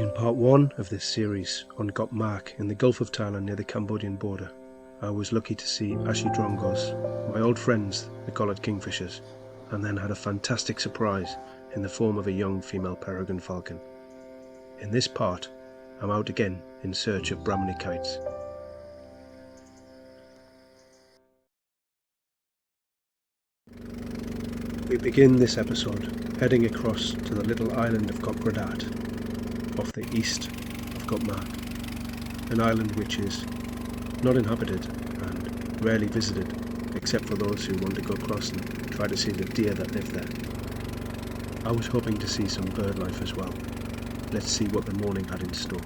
In part 1 of this series on Koh Mak in the Gulf of Thailand near the Cambodian border, I was lucky to see ashy drongos, my old friends, the collared kingfishers, and then had a fantastic surprise in the form of a young female peregrine falcon. In this part, I'm out again in search of Brahminy kites. We begin this episode heading across to the little island of Trat, off the east of Koh Mak, an island which is not inhabited and rarely visited except for those who want to go across and try to see the deer that live there. I was hoping to see some bird life as well. Let's see what the morning had in store.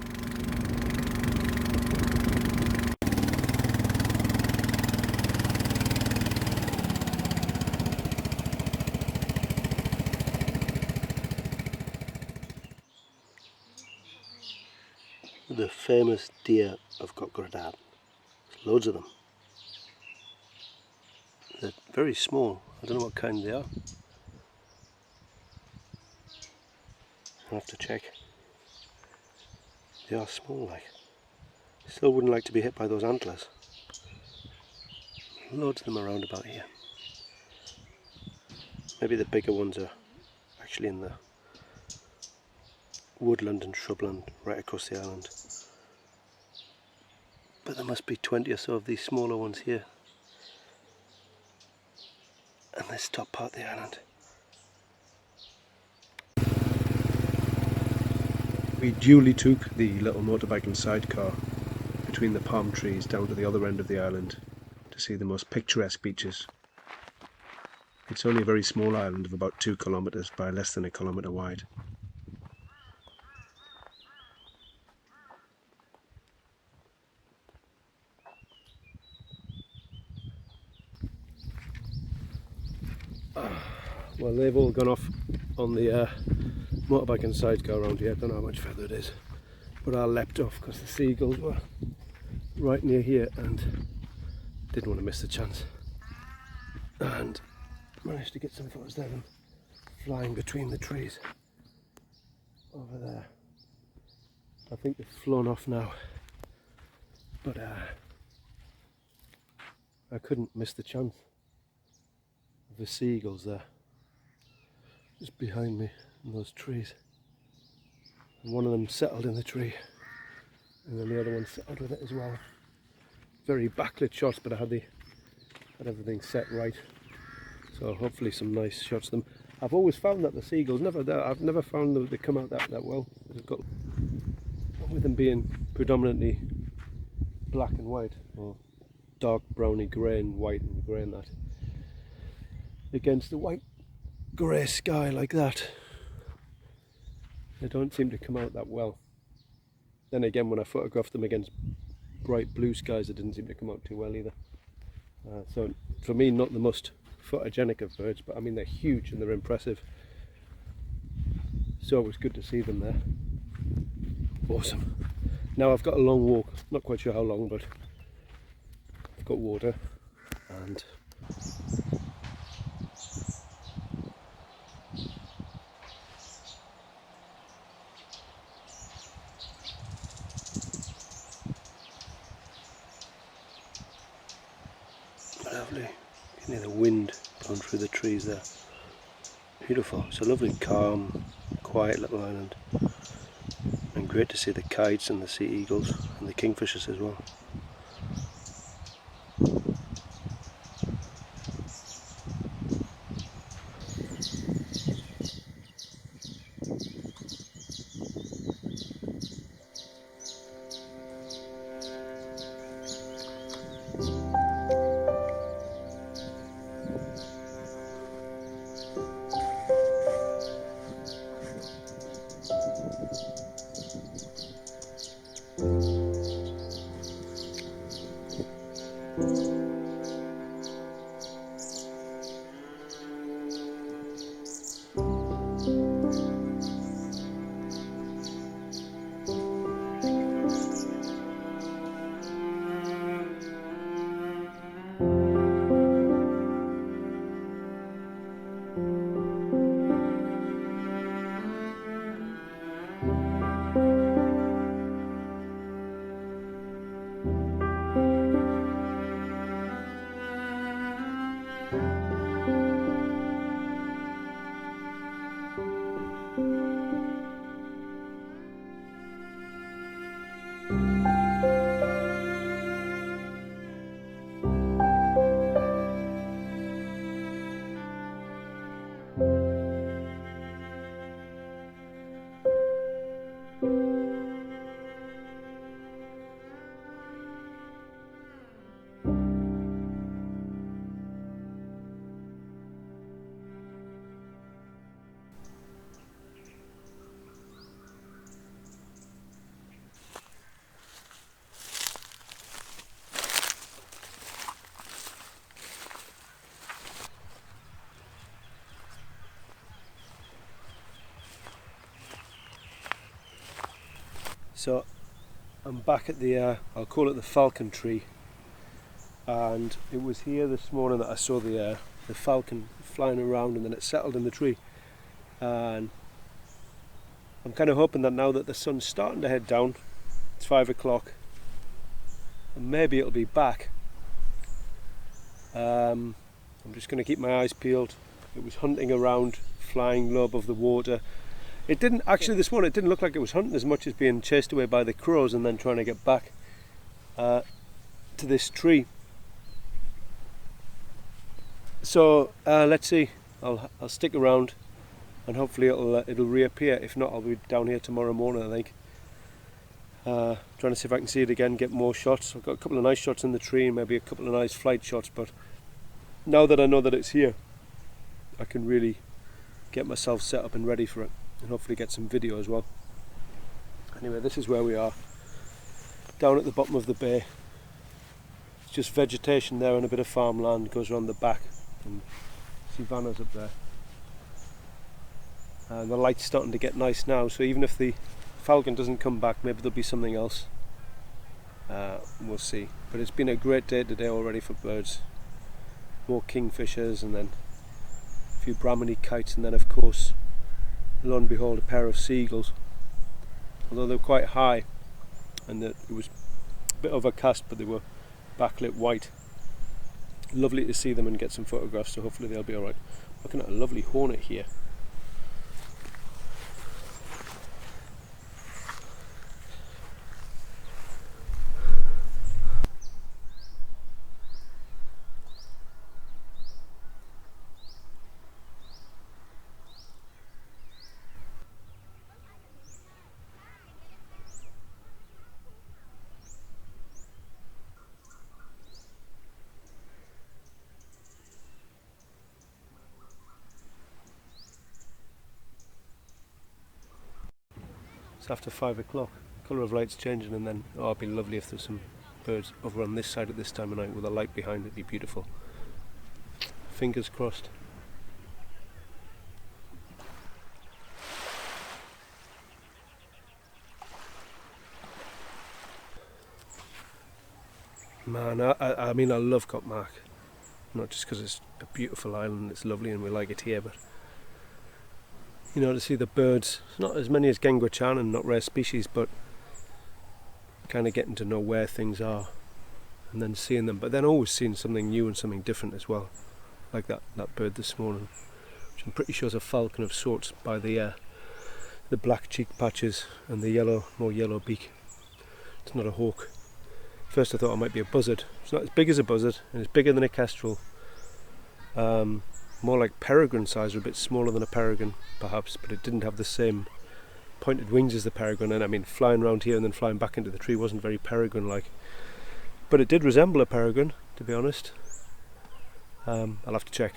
The famous deer of Koh Mak. There's loads of them. They're very small. I don't know what kind they are. I'll have to check. They are small, like. Still wouldn't like to be hit by those antlers. Loads of them around about here. Maybe the bigger ones are actually in the woodland and shrubland right across the island. But there must be 20 or so of these smaller ones here. And this top part of the island. We duly took the little motorbike and sidecar between the palm trees down to the other end of the island to see the most picturesque beaches. It's only a very small island of about 2 kilometres by less than a kilometre wide. Well, they've all gone off on the motorbike and sidecar around here. I don't know how much further it is, but I leapt off because the seagulls were right near here and didn't want to miss the chance, and managed to get some photos there of them flying between the trees over there. I think they've flown off now, but I couldn't miss the chance of the seagulls there just behind me in those trees, and one of them settled in the tree and then the other one settled with it as well. Very backlit shots, but I had everything set right, so hopefully some nice shots of them. I've always found that the seagulls I've never found them they come out that well. They've got, with them being predominantly black and white, or dark browny grey and white and grey and that, against the white grey sky like that, they don't seem to come out that well. Then again, when I photographed them against bright blue skies, it didn't seem to come out too well either. So for me, not the most photogenic of birds, but I mean they're huge and they're impressive, so it was good to see them there. Awesome. Now I've got a long walk, not quite sure how long, but I've got water and lovely. You can hear the wind blowing through the trees there. Beautiful. It's a lovely, calm, quiet little island. And great to see the kites and the sea eagles and the kingfishers as well. So I'm back at the, I'll call it the falcon tree, and it was here this morning that I saw the falcon flying around, and then it settled in the tree. And I'm kind of hoping that now that the sun's starting to head down, it's 5 o'clock, and maybe it'll be back. I'm just going to keep my eyes peeled. It was hunting around, flying low above the water. It didn't, actually this morning, it didn't look like it was hunting as much as being chased away by the crows and then trying to get back to this tree. So let's see, I'll stick around and hopefully it'll reappear. If not, I'll be down here tomorrow morning, I think. Trying to see if I can see it again, get more shots. I've got a couple of nice shots in the tree and maybe a couple of nice flight shots, but now that I know that it's here, I can really get myself set up and ready for it, and hopefully get some video as well. Anyway, this is where we are, down at the bottom of the bay. It's just vegetation there and a bit of farmland goes around the back, and savannas up there. And the light's starting to get nice now, so even if the falcon doesn't come back, maybe there'll be something else. We'll see. But it's been a great day today already for birds. More kingfishers, and then a few Brahminy kites, and then of course, lo and behold, a pair of seagulls. Although they were quite high, and it was a bit overcast, but they were backlit white. Lovely to see them and get some photographs, so hopefully they'll be alright. Looking at a lovely hornet here. It's after 5 o'clock. The colour of light's changing, and then it'd be lovely if there's some birds over on this side at this time of night with a light behind it. It'd be beautiful. Fingers crossed. Man, I mean, I love Koh Mak. Not just because it's a beautiful island, it's lovely and we like it here, but you know, to see the birds, not as many as Genguachan and not rare species, but kind of getting to know where things are and then seeing them, but then always seeing something new and something different as well, like that bird this morning, which I'm pretty sure is a falcon of sorts by the black cheek patches and the more yellow beak. It's not a hawk. First I thought it might be a buzzard. It's not as big as a buzzard, and it's bigger than a kestrel. More like peregrine size, or a bit smaller than a peregrine perhaps, but it didn't have the same pointed wings as the peregrine, and I mean, flying around here and then flying back into the tree wasn't very peregrine like, but it did resemble a peregrine, to be honest. I'll have to check.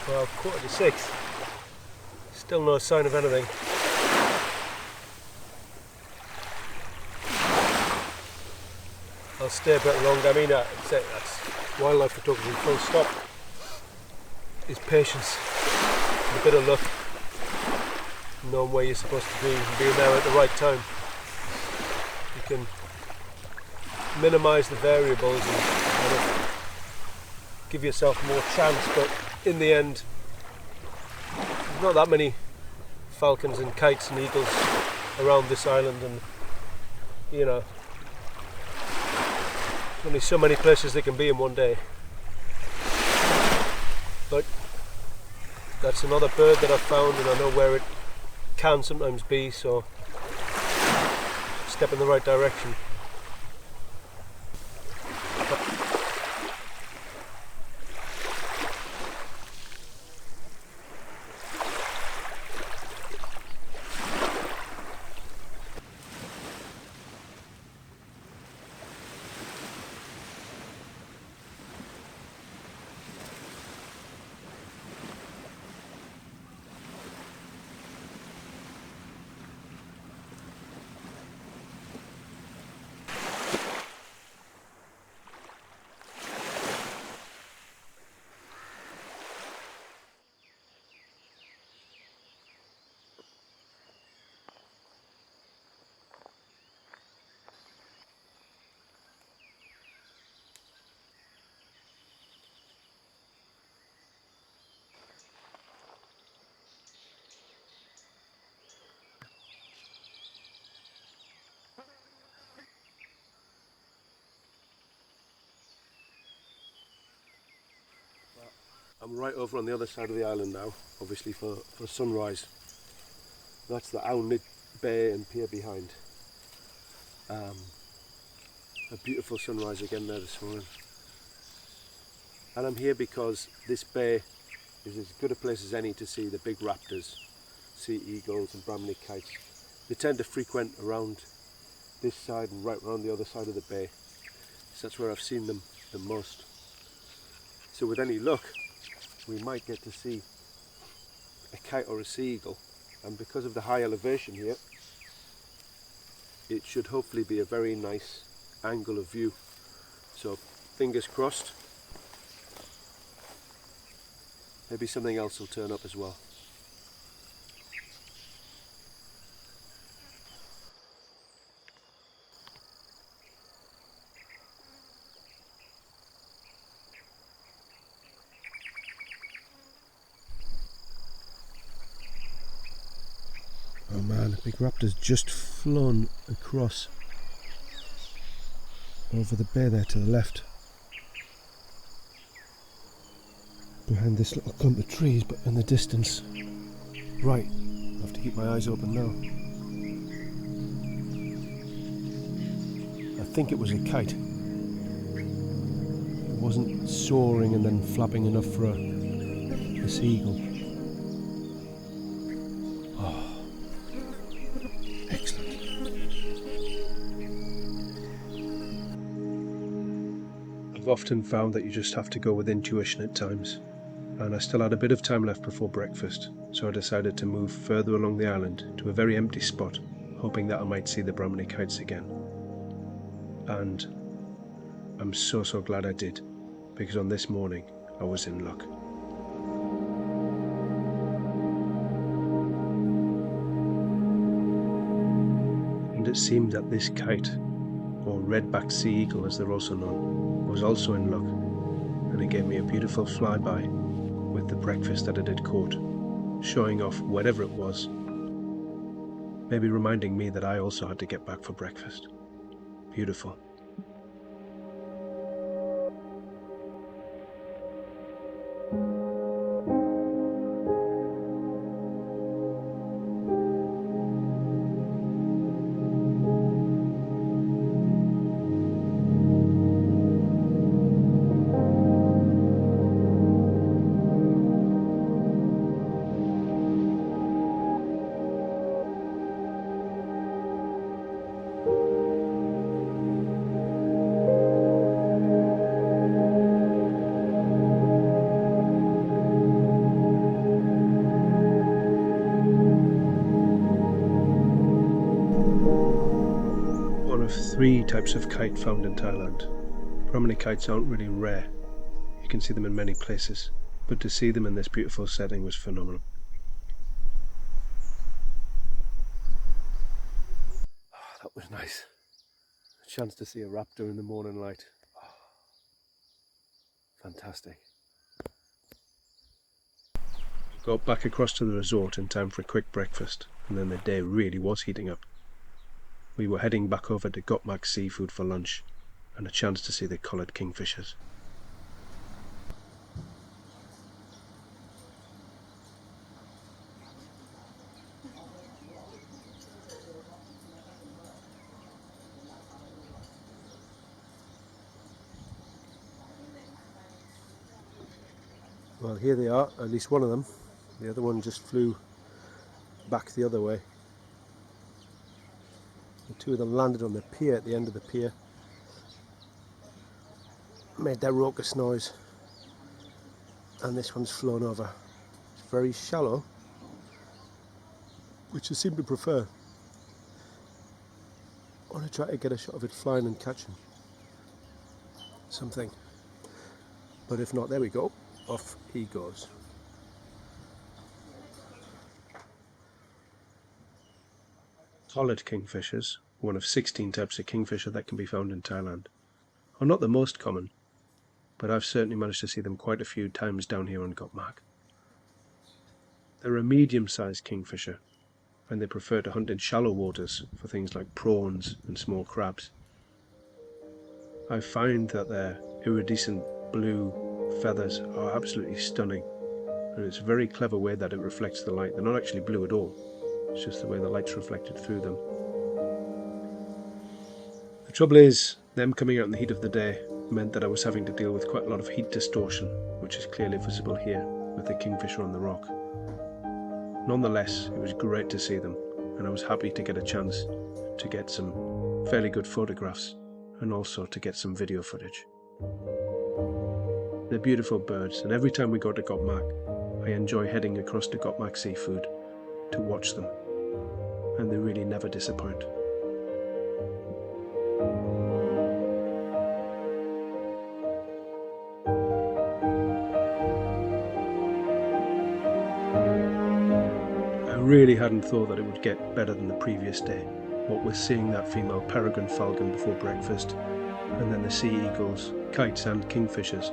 Well, 5:45. Still no sign of anything. I'll stay a bit longer. I mean, that's wildlife photography full stop. Is patience, and a bit of luck, knowing where you're supposed to be and being there at the right time. You can minimise the variables and kind of give yourself more chance, but in the end, there's not that many falcons and kites and eagles around this island, and you know, only so many places they can be in one day. But that's another bird that I've found, and I know where it can sometimes be, so step in the right direction. I'm right over on the other side of the island now, obviously for sunrise. That's the Ownit Bay and pier behind. A beautiful sunrise again there this morning. And I'm here because this bay is as good a place as any to see the big raptors, sea eagles and Brahminy kites. They tend to frequent around this side and right around the other side of the bay. So that's where I've seen them the most. So with any luck, we might get to see a kite or a sea eagle. And because of the high elevation here, it should hopefully be a very nice angle of view. So fingers crossed. Maybe something else will turn up as well. Oh man, a big raptor's just flown across over the bay there to the left. Behind this little clump of trees, but in the distance. Right, I have to keep my eyes open now. I think it was a kite. It wasn't soaring and then flapping enough for a seagull. Oh, excellent. I've often found that you just have to go with intuition at times. And I still had a bit of time left before breakfast, so I decided to move further along the island to a very empty spot, hoping that I might see the Brahminy kites again. And I'm so glad I did, because on this morning I was in luck. And it seemed that this kite, or red-backed sea eagle as they're also known, was also in luck, and it gave me a beautiful flyby with the breakfast that it had caught, showing off whatever it was, maybe reminding me that I also had to get back for breakfast. Beautiful. Three types of kite found in Thailand. Brahminy kites aren't really rare. You can see them in many places, but to see them in this beautiful setting was phenomenal. Oh, that was nice. A chance to see a raptor in the morning light. Oh, fantastic. Got back across to the resort in time for a quick breakfast, and then the day really was heating up. We were heading back over to Koh Mak seafood for lunch, and a chance to see the collared kingfishers. Well, here they are, at least one of them. The other one just flew back the other way. The two of them landed on the pier at the end of the pier, made their raucous noise, and this one's flown over. It's very shallow, which I seem to prefer. I want to try to get a shot of it flying and catching something, but if not, there we go, off he goes. Collared kingfishers, one of 16 types of kingfisher that can be found in Thailand, are not the most common, but I've certainly managed to see them quite a few times down here on Koh Mak. They're a medium-sized kingfisher, and they prefer to hunt in shallow waters for things like prawns and small crabs. I find that their iridescent blue feathers are absolutely stunning, and it's a very clever way that it reflects the light. They're not actually blue at all, it's just the way the light's reflected through them. The trouble is, them coming out in the heat of the day meant that I was having to deal with quite a lot of heat distortion, which is clearly visible here with the kingfisher on the rock. Nonetheless, it was great to see them, and I was happy to get a chance to get some fairly good photographs and also to get some video footage. They're beautiful birds, and every time we go to Koh Mak, I enjoy heading across to Koh Mak Seafood to watch them, and they really never disappoint. I really hadn't thought that it would get better than the previous day, what with seeing that female peregrine falcon before breakfast, and then the sea eagles, kites and kingfishers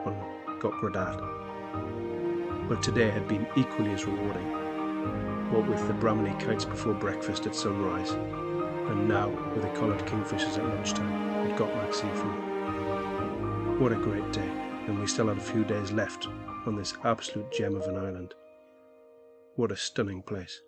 on Koh Mak. But today had been equally as rewarding, what with the Brahminy kites before breakfast at sunrise, and now with the collared kingfishers at lunchtime at Koh Mak Seafood. What a great day, and we still had a few days left on this absolute gem of an island. What a stunning place.